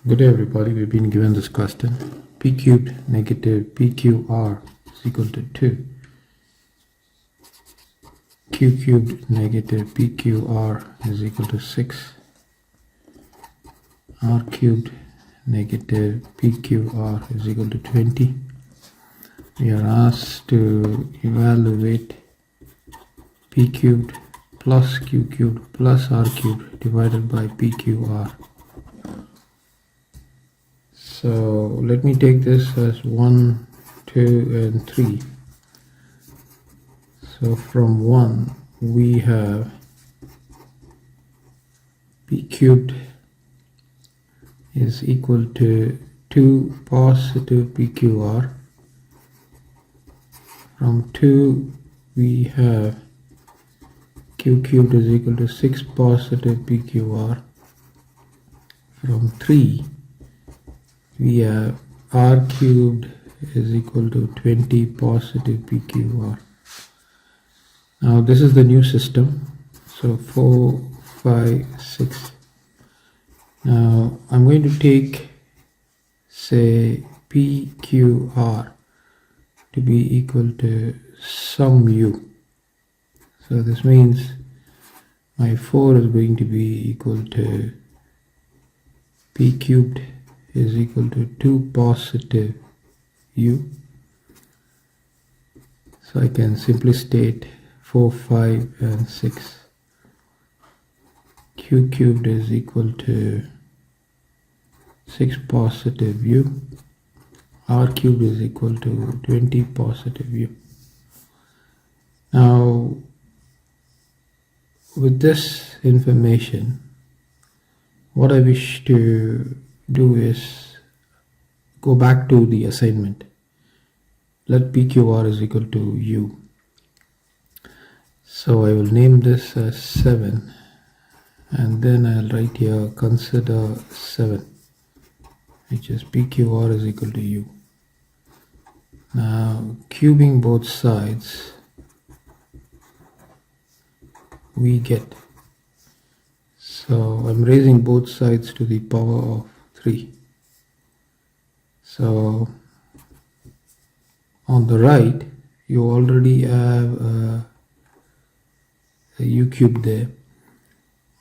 Good day everybody, we've been given this question. P cubed negative PQR is equal to 2. Q cubed negative PQR is equal to 6. R cubed negative PQR is equal to 20. We are asked to evaluate P cubed plus Q cubed plus R cubed divided by PQR. So let me take this as 1, 2 and 3. So from 1 we have P cubed is equal to 2 positive PQR. From 2 we have Q cubed is equal to 6 positive PQR. From 3 we have R cubed is equal to 20 positive PQR. Now this is the new system. So 4, 5, 6. Now I'm going to take, say, PQR to be equal to some U. So this means my 4 is going to be equal to P cubed is equal to 2 positive U. So I can simply state 4, 5 and 6. Q cubed is equal to 6 positive U. R cubed is equal to 20 positive U. Now with this information, what I wish to do is go back to the assignment. Let PQR is equal to U. So I will name this as 7 and then I'll write here consider 7, which is PQR is equal to U. Now cubing both sides, we get, so I'm raising both sides to the power of 3. So on the right you already have a U cubed there.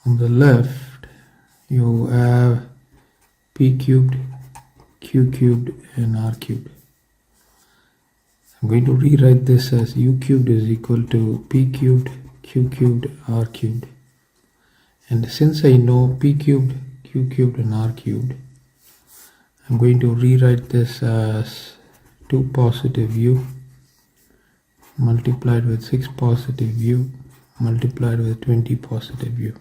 On the left you have P cubed, Q cubed and R cubed. I'm going to rewrite this as U cubed is equal to P cubed, Q cubed, R cubed. And since I know P cubed, Q cubed and R cubed, I'm going to rewrite this as 2 positive U multiplied with 6 positive U multiplied with 20 positive U.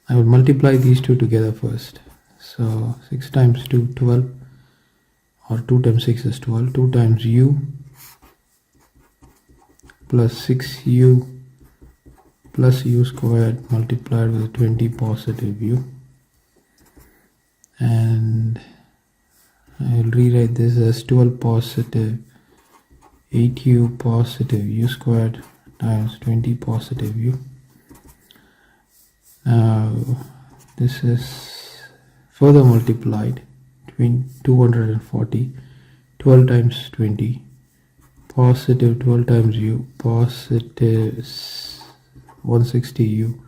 I will multiply these two together first. So 6 times 2, 12, or 2 times 6 is 12. 2 times U plus 6U plus U squared multiplied with 20 positive U. And I will rewrite this as 12 positive 8U positive U squared times 20 positive U. Now this is further multiplied, 240, 12 times 20, positive 12 times U, positive 160U,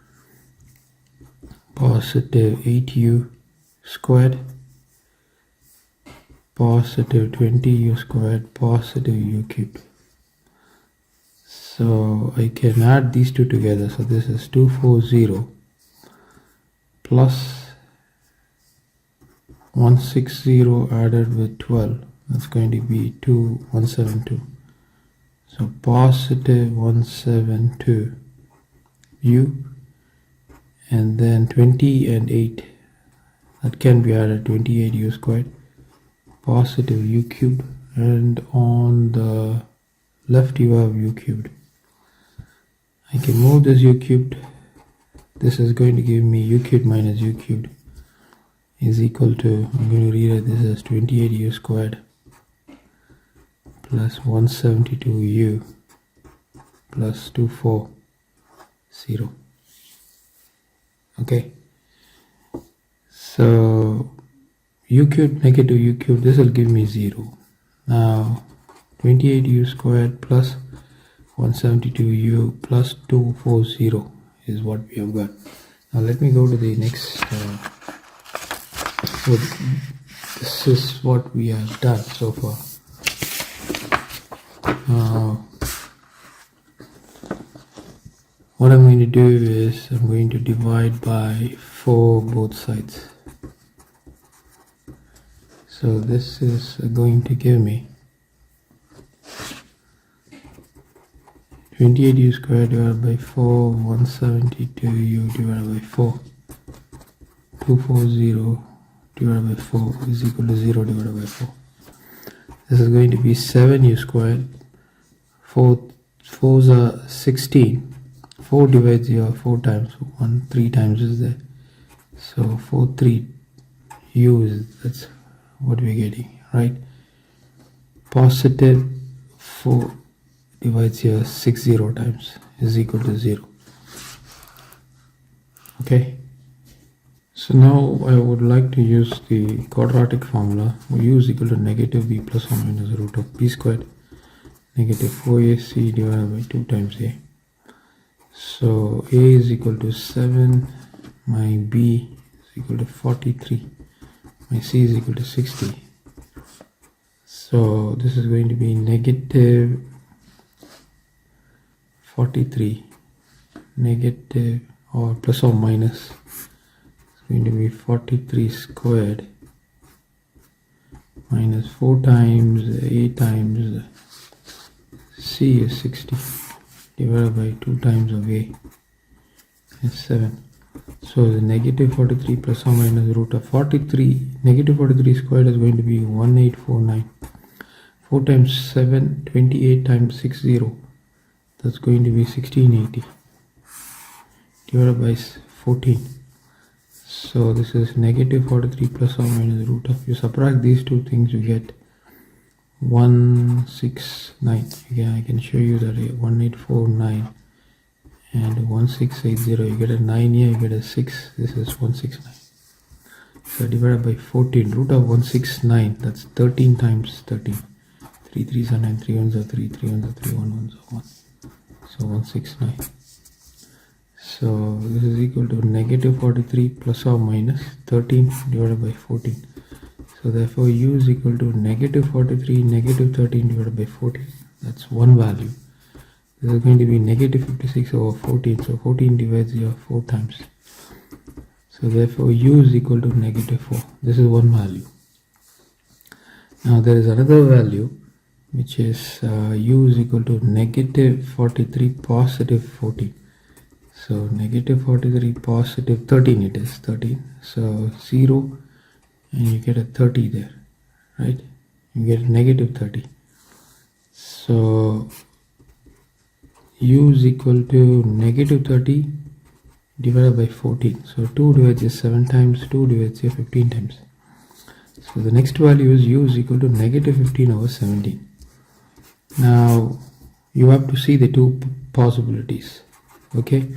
positive 8U squared, positive 20U squared, positive U cubed. So I can add these two together. So this is 240 plus 160 added with 12. That's going to be 172. So positive 172 U, and then 20 and 8, that can be added, 28 U squared, positive U cubed, and on the left you have U cubed. I can move this U cubed. This is going to give me U cubed minus U cubed is equal to, I'm going to rewrite this as 28 U squared plus 172 U plus 240. Okay, So u cubed negative u cubed, this will give me 0. Now 28u squared plus 172u plus 240 is what we have got. Now let me go to the next. So this is what we have done so far. What I'm going to do is I'm going to divide by 4 both sides. So this is going to give me 28u squared divided by 4, 172u divided by 4, 240 divided by 4 is equal to 0 divided by 4. This is going to be 7u squared, 4's are 16, 4 divides here 4 times, 1 3 times is there, so 4 3 u is, that's what we're getting, right? Positive 4 divides here 60 times is equal to 0. Okay, so now I would like to use the quadratic formula. U is equal to negative b plus or minus root of b squared negative 4ac divided by 2 times a. So a is equal to 7, my b is equal to 43, my c is equal to 60. So this is going to be negative 43 negative or plus or minus, it's going to be 43 squared minus 4 times a times c is 60 divided by 2 times of a is 7. So the negative 43 plus or minus root of 43, negative 43 squared is going to be 1849. 4 times 7, 28 times 60, that's going to be 1680 divided by 14. So this is negative 43 plus or minus root of, you subtract these two things, you get 169. Again, I can show you that 1849 and 1680, you get a 9 here, you get a 6, this is 169. So divided by 14, root of 169, that's 13 times 13. 3 3s are 9, 3 1s are 3, 3 1s are 3, 1 1s are 1. So 169. So this is equal to negative 43 plus or minus 13 divided by 14. So therefore u is equal to negative 43 negative 13 divided by 14. That's one value. This is going to be negative 56 over 14. So 14 divides here 4 times. So therefore u is equal to negative 4. This is one value. Now there is another value, which is u is equal to negative 43 positive 14. So negative 43 positive 13, it is 13. So 0 and you get a 30 there, right? You get negative 30. So u is equal to negative 30 divided by 14. So 2 divides is 7 times, 2 divides here 15 times. So the next value is u is equal to negative 15 over 17. Now you have to see the two possibilities. Okay,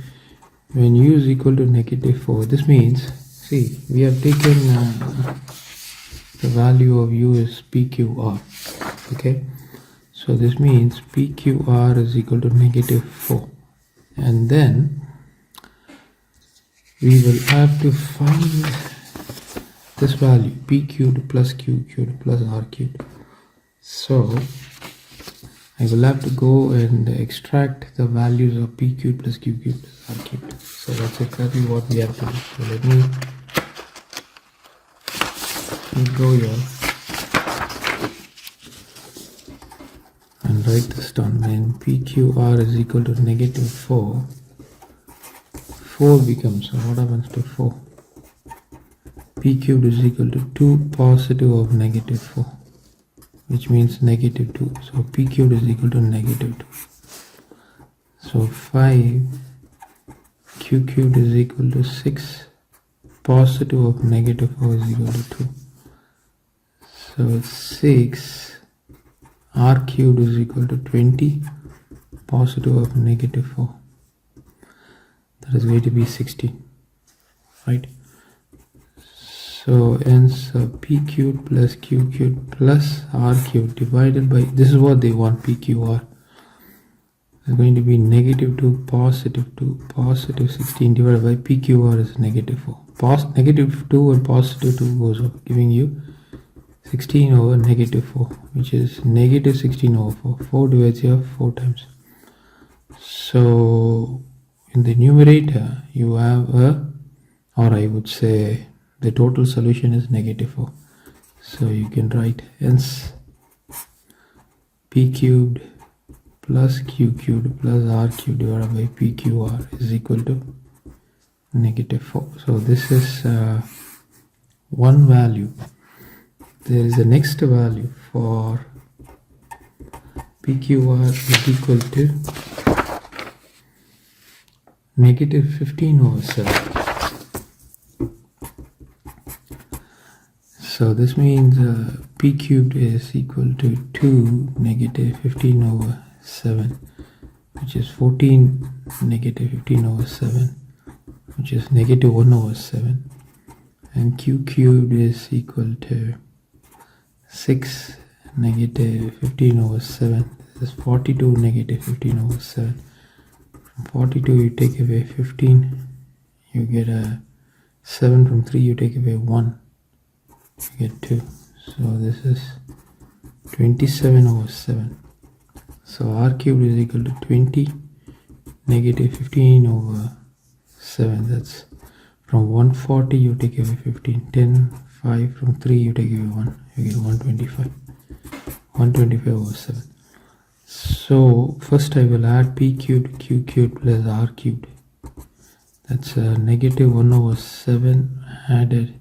when u is equal to negative 4, this means, see, we have taken the value of u is pqr. Okay, so this means pqr is equal to negative 4, and then we will have to find this value p cubed plus q cubed plus r cubed. So I will have to go and extract the values of p cubed plus q cubed plus r cubed. So that's exactly what we have to do. So let me go here and write this down. When pqr is equal to negative 4, 4 becomes, so what happens to 4? P cubed is equal to 2 positive of negative 4, which means negative 2. So p cubed is equal to negative 2. So 5 q cubed is equal to 6, positive of negative 4 is equal to 2. So 6 r cubed is equal to 20, positive of negative 4. That is going to be 16, right? So hence p cubed plus q cubed plus r cubed divided by, this is what they want, pqr is going to be negative 2 positive 2 positive 16 divided by pqr is negative 4. Negative 2 and positive 2 goes off, giving you 16 over negative 4, which is negative 16 over 4. 4 divides here 4 times. So in the numerator you have a, or I would say the total solution is negative 4. So you can write hence p cubed plus q cubed plus r cubed divided by pqr is equal to negative 4. So this is one value. There is a next value for pqr is equal to negative 15 over 7. So this means p cubed is equal to 2 negative 15 over 7, which is 14 negative 15 over 7, which is negative 1 over 7, and q cubed is equal to 6 negative 15 over 7. This is 42 negative 15 over 7. From 42 you take away 15, you get a 7. From 3 you take away 1, you get 2. So this is 27 over 7. So r cubed is equal to 20 negative 15 over 7. That's from 140 you take away 15, 10, 5. From 3 you take away 1, you get 125. 125 over 7. So first I will add p cubed, q cubed plus r cubed. That's negative 1 over 7 added.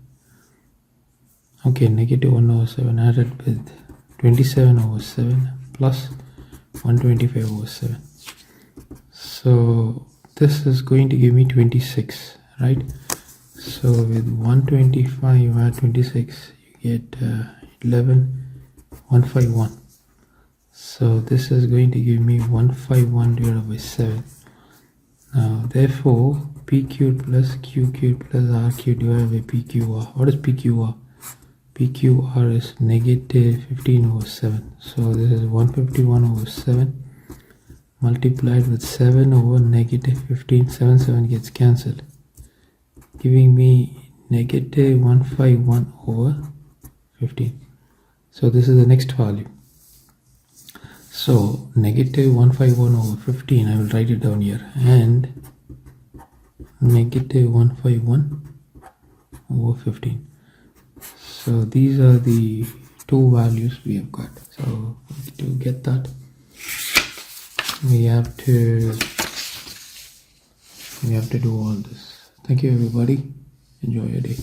Okay, negative 1 over 7 added with 27 over 7 plus 125 over 7. So this is going to give me 26, right? So with 125 you add 26, you get 151. So this is going to give me 151 divided by 7. Now therefore p cubed plus q cubed plus r cubed divided by pqr. What is pqr? PQR is negative 15 over 7. So this is 151 over 7 multiplied with 7 over negative 15. 7 gets cancelled, giving me negative 151 over 15. So this is the next value. So negative 151 over 15, I will write it down here, and negative 151 over 15. So these are the two values we have got. So to get that, we have to do all this. Thank you everybody. Enjoy your day.